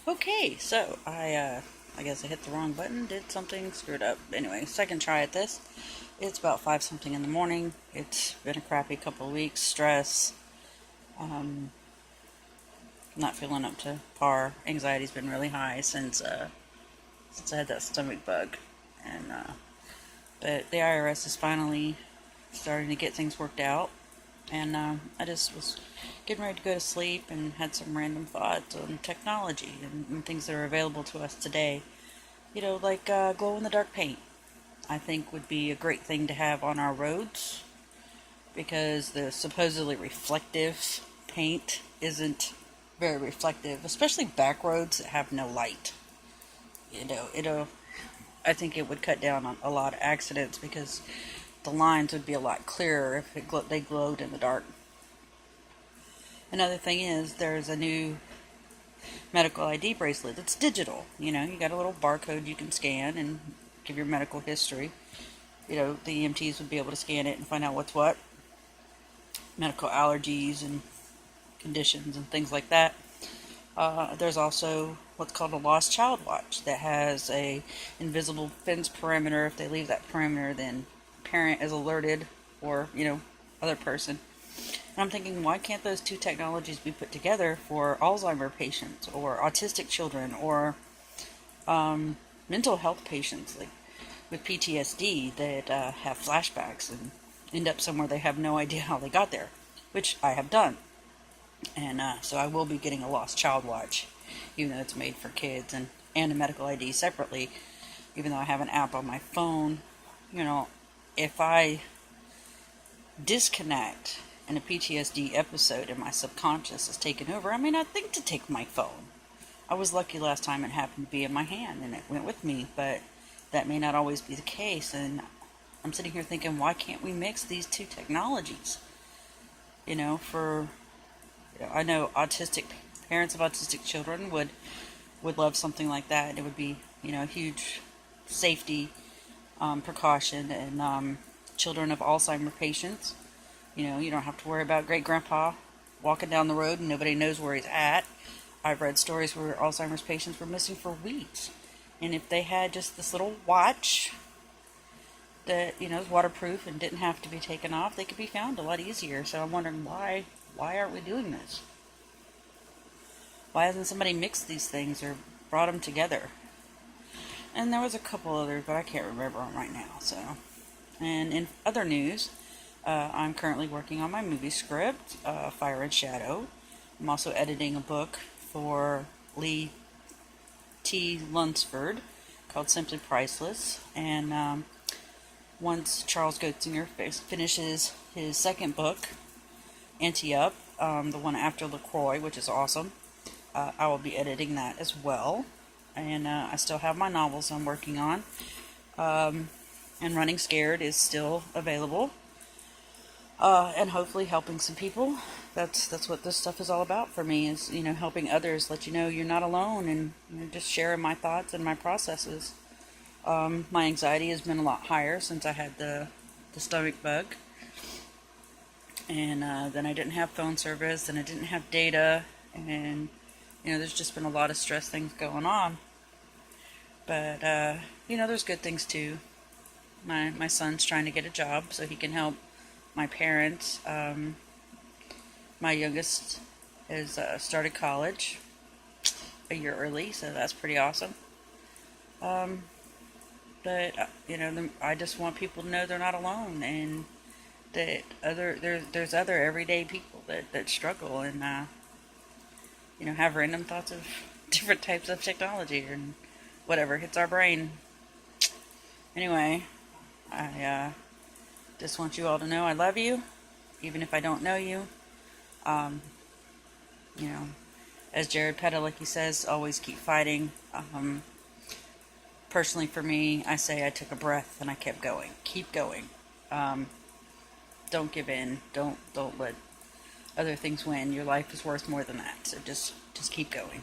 Okay, so I guess I hit the wrong button, did something, screwed up. Anyway, second try at this. It's about 5 something in the morning. It's been a crappy couple of weeks, stress, um, not feeling up to par. Anxiety's been really high since I had that stomach bug. And but the IRS is finally starting to get things worked out. And I just was getting ready to go to sleep and had some random thoughts on technology and things that are available to us today. You know, like glow in the dark paint, I think would be a great thing to have on our roads because the supposedly reflective paint isn't very reflective, especially back roads that have no light. I think it would cut down on a lot of accidents because the lines would be a lot clearer if they glowed in the dark. Another thing is there's a new medical ID bracelet that's digital. You know, you got a little barcode you can scan and give your medical history. You know, the EMTs would be able to scan it and find out what's what, medical allergies and conditions and things like that. There's also what's called a lost child watch that has a invisible fence perimeter. If they leave that perimeter, then parent is alerted, or other person. And I'm thinking, why can't those two technologies be put together for Alzheimer patients or autistic children or mental health patients, like with PTSD that have flashbacks and end up somewhere they have no idea how they got there, which I have done. And so I will be getting a lost child watch, even though it's made for kids, and a medical ID separately, even though I have an app on my phone. If I disconnect and a PTSD episode in my subconscious is taken over, I may not think to take my phone. I was lucky last time it happened to be in my hand and it went with me, but that may not always be the case. And I'm sitting here thinking, why can't we mix these two technologies? I know parents of autistic children would love something like that. It would be, a huge safety precaution. And children of Alzheimer patients, you don't have to worry about great grandpa walking down the road and nobody knows where he's at. I've read stories where Alzheimer's patients were missing for weeks. And if they had just this little watch that, is waterproof and didn't have to be taken off, they could be found a lot easier. So I'm wondering why aren't we doing this? Why hasn't somebody mixed these things or brought them together? And there was a couple others, but I can't remember them right now. And in other news, I'm currently working on my movie script, Fire and Shadow. I'm also editing a book for Lee T. Lunsford called Simply Priceless. And once Charles Goetzinger finishes his second book, Ante-Up, the one after LaCroix, which is awesome, I will be editing that as well. And I still have my novels I'm working on. And Running Scared is still available. And hopefully helping some people. That's what this stuff is all about for me, is, helping others, let you know you're not alone, and just sharing my thoughts and my processes. My anxiety has been a lot higher since I had the stomach bug. And then I didn't have phone service, and I didn't have data, and there's just been a lot of stress things going on. But there's good things too. My son's trying to get a job so he can help my parents. My youngest has started college a year early, so that's pretty awesome. But I just want people to know they're not alone, and that there's other everyday people that struggle and have random thoughts of different types of technology and whatever hits our brain. Anyway, I just want you all to know I love you, even if I don't know you. As Jared Padalecki says, always keep fighting. Personally for me, I say I took a breath and I kept going. Keep going. Don't give in. Don't let other things win. Your life is worth more than that. So just keep going.